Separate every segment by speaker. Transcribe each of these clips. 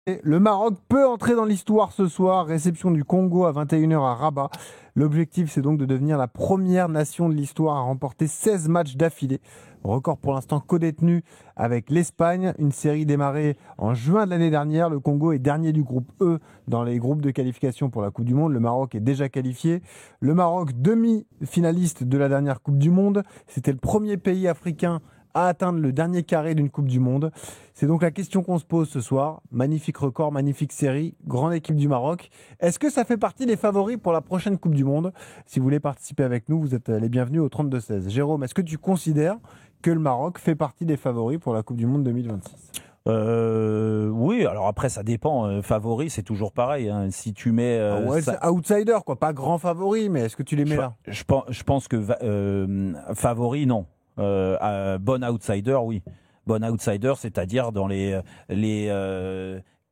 Speaker 1: Le Maroc peut entrer dans l'histoire ce soir. Réception du Congo à 21h à Rabat. L'objectif, c'est donc de devenir la première nation de l'histoire à remporter 16 matchs d'affilée. Record pour l'instant co-détenu avec l'Espagne. Une série démarrée en juin de l'année dernière. Le Congo est dernier du groupe E dans les groupes de qualification pour la Coupe du Monde. Le Maroc est déjà qualifié. Le Maroc, demi-finaliste de la dernière Coupe du Monde. C'était le premier pays africain à atteindre le dernier carré d'une Coupe du Monde. C'est donc la question qu'on se pose ce soir. Magnifique record, magnifique série, grande équipe du Maroc. Est-ce que ça fait partie des favoris pour la prochaine Coupe du Monde? Si vous voulez participer avec nous, vous êtes les bienvenus au 32-16. Jérôme, est-ce que tu considères que le Maroc fait partie des favoris pour la Coupe du Monde 2026?
Speaker 2: Oui, alors après ça dépend. Favori, c'est toujours pareil. Hein. Si tu mets
Speaker 1: c'est outsider, quoi, pas grand favori, mais est-ce que tu les mets là?
Speaker 2: Je pense que favori, non. Bon outsider, oui. Bon outsider, c'est-à-dire dans les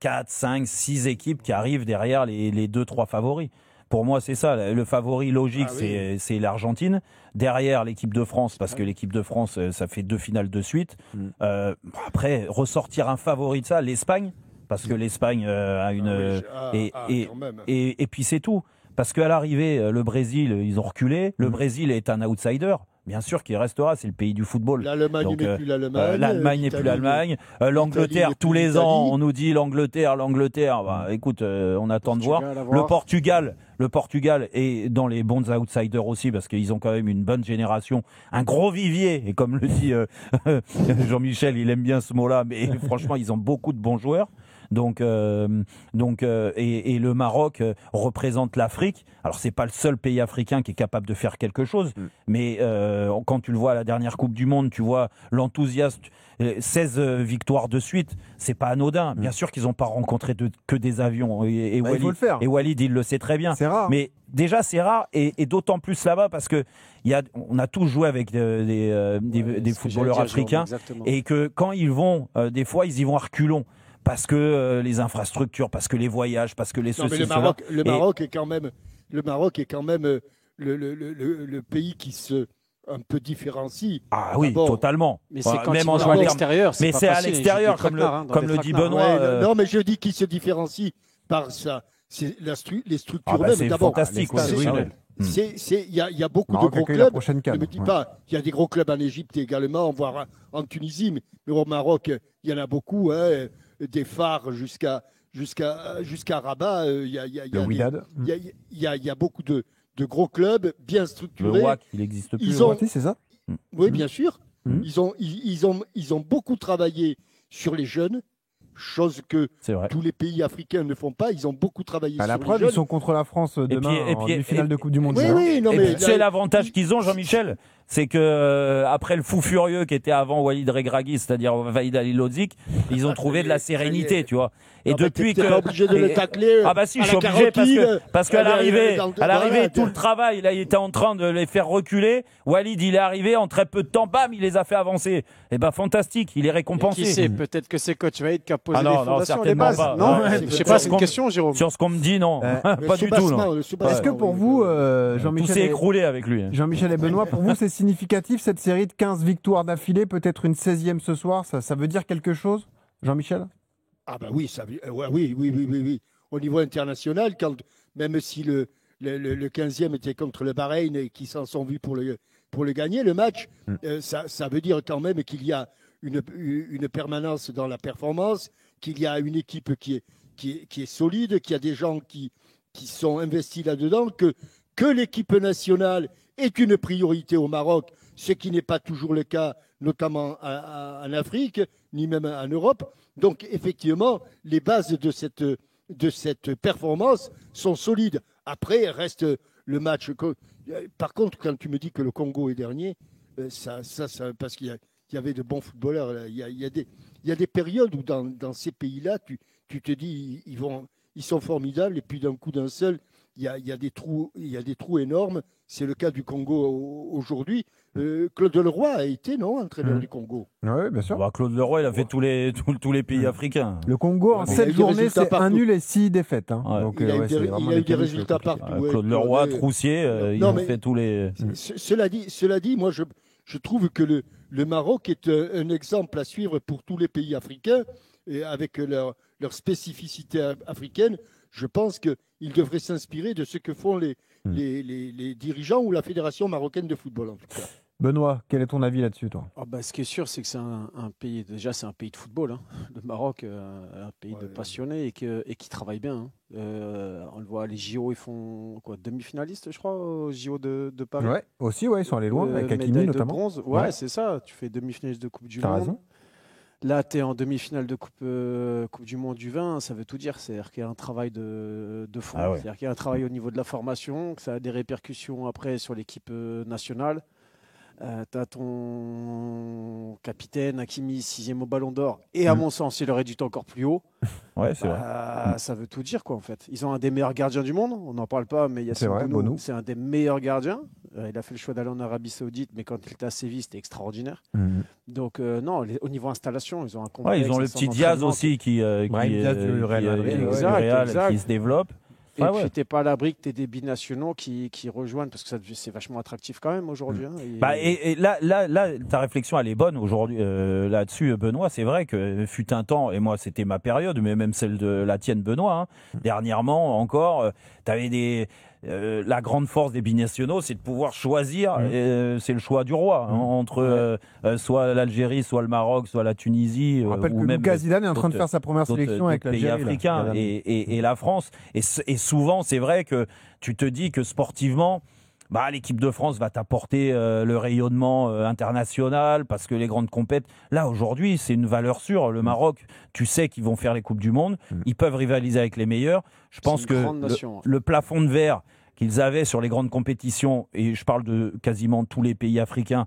Speaker 2: 4, 5, 6 équipes qui arrivent derrière les 2-3 favoris. Pour moi, c'est ça. Le favori logique, c'est l'Argentine. Derrière, l'équipe de France, parce que l'équipe de France, ça fait 2 finales de suite. Après, ressortir un favori de ça, l'Espagne, parce que l'Espagne a une... Et puis c'est tout. Parce qu'à l'arrivée, le Brésil, ils ont reculé. Le Brésil est un outsider. Bien sûr qu'il restera, c'est le pays du football.
Speaker 3: L'Allemagne n'est plus l'Allemagne.
Speaker 2: L'Allemagne n'est plus l'Allemagne. L'Angleterre, tous les ans, on nous dit l'Angleterre. Bah, écoute, on attend de voir. Le Portugal est dans les bons outsiders aussi, parce qu'ils ont quand même une bonne génération, un gros vivier. Et comme le dit Jean-Michel, il aime bien ce mot-là, mais franchement, ils ont beaucoup de bons joueurs. Donc, et le Maroc représente l'Afrique. Alors, c'est pas le seul pays africain qui est capable de faire quelque chose, mais quand tu le vois à la dernière Coupe du Monde, tu vois l'enthousiasme. 16 victoires de suite, c'est pas anodin. Bien sûr qu'ils n'ont pas rencontré que des avions. Et
Speaker 1: il faut le faire.
Speaker 2: Et Walid, il le sait très bien.
Speaker 1: C'est rare.
Speaker 2: Mais déjà, c'est rare, et d'autant plus là-bas parce que on a tous joué avec des footballeurs africains, et que quand ils vont, des fois, ils y vont à reculons. Parce que les infrastructures, parce que les voyages, parce que les
Speaker 3: non, mais le Maroc est quand même le pays qui se un peu différencie.
Speaker 2: Ah oui, totalement.
Speaker 4: Mais c'est quand même en jouant à l'extérieur.
Speaker 2: Mais c'est à l'extérieur, comme le dit Benoît.
Speaker 3: Non, mais je dis qu'il se différencie par ça. C'est les structures même.
Speaker 2: C'est
Speaker 3: d'abord,
Speaker 2: fantastique.
Speaker 3: Il y a beaucoup de gros clubs. Ne me dis pas, il y a des gros clubs en Égypte également, voire en Tunisie, mais au Maroc, il y en a beaucoup. Des phares jusqu'à Rabat. Il y a beaucoup de gros clubs bien structurés.
Speaker 2: Le WAC, il n'existe plus.
Speaker 1: C'est ça?
Speaker 3: Oui, bien sûr. Ils ont beaucoup travaillé sur les jeunes, chose que tous les pays africains ne font pas. Ils ont beaucoup travaillé sur les jeunes.
Speaker 1: La preuve, ils sont contre la France demain en finale de Coupe du Monde.
Speaker 2: C'est l'avantage qu'ils ont, Jean-Michel. C'est que après le fou furieux qui était avant Walid Regragui, c'est-à-dire Walid Halilhodžić, ils ont trouvé de la sérénité, tu vois. Et depuis que
Speaker 3: pas obligé de le tacler.
Speaker 2: Ah bah si, je suis obligé parce qu'à l'arrivée, tout le travail, là, il était en train de les faire reculer. Walid, il est arrivé en très peu de temps, bam, il les a fait avancer. Et ben fantastique, il est rémpensé.
Speaker 4: Qui sait, peut-être que c'est coach Walid qui a posé les
Speaker 2: non,
Speaker 4: fondations,
Speaker 2: certainement
Speaker 4: les bases.
Speaker 2: pas.
Speaker 4: Non, je sais pas, c'est une question, Jérôme.
Speaker 2: Sur ce qu'on me dit, non, pas du tout. Non.
Speaker 1: Est-ce que pour vous, Jean-Michel,
Speaker 2: tout s'est écroulé avec lui.
Speaker 1: Jean-Michel et Benoît, pour vous, c'est significatif cette série de 15 victoires d'affilée, peut-être une 16e ce soir, ça veut dire quelque chose, Jean-Michel?
Speaker 3: Ah ben oui, oui. Au niveau international, même si le 15e était contre le Bahreïn et qu'ils s'en sont vus pour le gagner, le match, ça veut dire quand même qu'il y a une permanence dans la performance, qu'il y a une équipe qui est solide, qu'il y a des gens qui sont investis là-dedans, que l'équipe nationale est une priorité au Maroc, ce qui n'est pas toujours le cas, notamment en Afrique, ni même en Europe. Donc, effectivement, les bases de cette performance sont solides. Après, reste le match. Par contre, quand tu me dis que le Congo est dernier, ça parce qu'il y avait de bons footballeurs. Là. Il y a des périodes où dans ces pays-là, tu te dis ils sont formidables, et puis d'un coup d'un seul, il y a des trous énormes. C'est le cas du Congo aujourd'hui. Claude Leroy a été, entraîneur du Congo.
Speaker 1: Oui, bien sûr.
Speaker 2: Claude Leroy, il a fait tous les pays africains.
Speaker 1: Le Congo, en 7 journées, c'est 1 nul et 6 défaites. Donc,
Speaker 3: il a eu des résultats partout.
Speaker 2: Claude Leroy, Troussier, ils ont fait tous les...
Speaker 3: Cela dit, moi, je trouve que le Maroc est un exemple à suivre pour tous les pays africains, et avec leur leur spécificité africaine, je pense qu'ils devraient s'inspirer de ce que font les dirigeants ou la Fédération marocaine de football, en tout cas.
Speaker 1: Benoît, quel est ton avis là-dessus, toi?
Speaker 4: Ce qui est sûr, c'est que c'est un pays, déjà, c'est un pays de football. Hein. Le Maroc, un pays de passionnés et qui travaille bien. Hein. On le voit, les JO, ils font quoi, demi-finalistes, je crois, aux JO de Paris.
Speaker 1: Ouais, aussi, ils sont allés loin, avec Hakimi notamment.
Speaker 4: De bronze. Ouais, c'est ça. Tu fais demi-finaliste de Coupe du Monde.
Speaker 1: T'as raison.
Speaker 4: Là, tu es en demi-finale de coupe du Monde du vin, ça veut tout dire. C'est-à-dire qu'il y a un travail de fond.
Speaker 2: Ah ouais.
Speaker 4: C'est-à-dire qu'il y a un travail au niveau de la formation, que ça a des répercussions après sur l'équipe nationale. Tu as ton capitaine Hakimi, 6e au Ballon d'Or, et à mon sens, il aurait dû être encore plus haut.
Speaker 2: Ouais, c'est vrai.
Speaker 4: Ça veut tout dire, quoi, en fait. Ils ont un des meilleurs gardiens du monde, on n'en parle pas, mais il y a Bonou, c'est un des meilleurs gardiens. Il a fait le choix d'aller en Arabie Saoudite, mais quand il était à Séville, c'était extraordinaire. Donc, non, au niveau installation, ils ont un complexe.
Speaker 2: Ils ont le petit Diaz aussi qui se développe.
Speaker 4: Et puis, tu n'es pas à l'abri que tu aies des binationaux qui rejoignent, parce que c'est vachement attractif quand même aujourd'hui. Hein,
Speaker 2: et là, ta réflexion, elle est bonne aujourd'hui là-dessus, Benoît. C'est vrai que fut un temps, et moi, c'était ma période, mais même celle de la tienne, Benoît. Hein, dernièrement, encore, tu avais la grande force des binationaux, c'est de pouvoir choisir. C'est le choix du roi entre soit l'Algérie, soit le Maroc, soit la Tunisie.
Speaker 1: On rappelle que Lucas Zidane est en train de faire sa première sélection avec l'Algérie,
Speaker 2: pays africains et la France. Et souvent, c'est vrai que tu te dis que sportivement, l'équipe de France va t'apporter le rayonnement international parce que les grandes compètes. Là, aujourd'hui, c'est une valeur sûre. Le Maroc, tu sais qu'ils vont faire les Coupes du Monde. Ils peuvent rivaliser avec les meilleurs. Je pense que le plafond de verre qu'ils avaient sur les grandes compétitions, et je parle de quasiment tous les pays africains,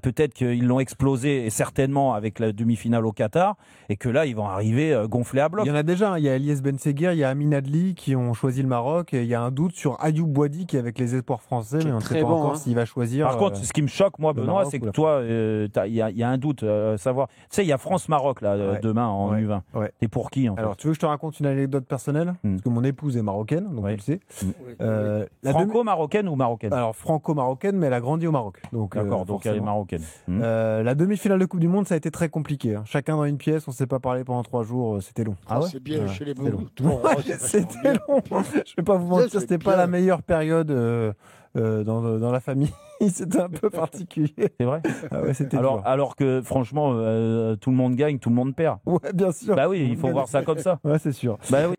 Speaker 2: peut-être qu'ils l'ont explosé, et certainement avec la demi-finale au Qatar, et que là, ils vont arriver gonflés à bloc.
Speaker 1: Il y en a déjà, il y a Elias Ben Seguir, il y a Amin Adli qui ont choisi le Maroc, et il y a un doute sur Ayoub Boadi qui est avec les espoirs français, mais on ne sait pas encore s'il va choisir.
Speaker 2: Par contre, ce qui me choque, moi, Benoît, c'est que toi, il y a un doute, savoir. Tu sais, il y a France-Maroc, là, demain, en U20. Ouais. T'es pour qui, en fait?
Speaker 1: Alors, tu veux que je te raconte une anecdote personnelle? Parce que mon épouse est marocaine, donc tu le sais.
Speaker 2: Franco-marocaine ou marocaine?
Speaker 1: Alors franco-marocaine, mais elle a grandi au Maroc.
Speaker 2: D'accord, donc elle est marocaine.
Speaker 1: La demi-finale de Coupe du Monde, ça a été très compliqué. Hein. Chacun dans une pièce, on ne s'est pas parlé pendant 3 jours, c'était long.
Speaker 3: C'est bien chez les Blancs.
Speaker 1: C'était long. Je ne vais pas vous mentir, c'était pas la meilleure période dans la famille. C'était un peu particulier.
Speaker 2: C'est vrai.
Speaker 1: C'était
Speaker 2: alors que franchement, tout le monde gagne, tout le monde perd.
Speaker 1: Ouais, bien sûr.
Speaker 2: Oui, il faut voir ça comme ça.
Speaker 1: Ouais, c'est sûr.
Speaker 2: Oui.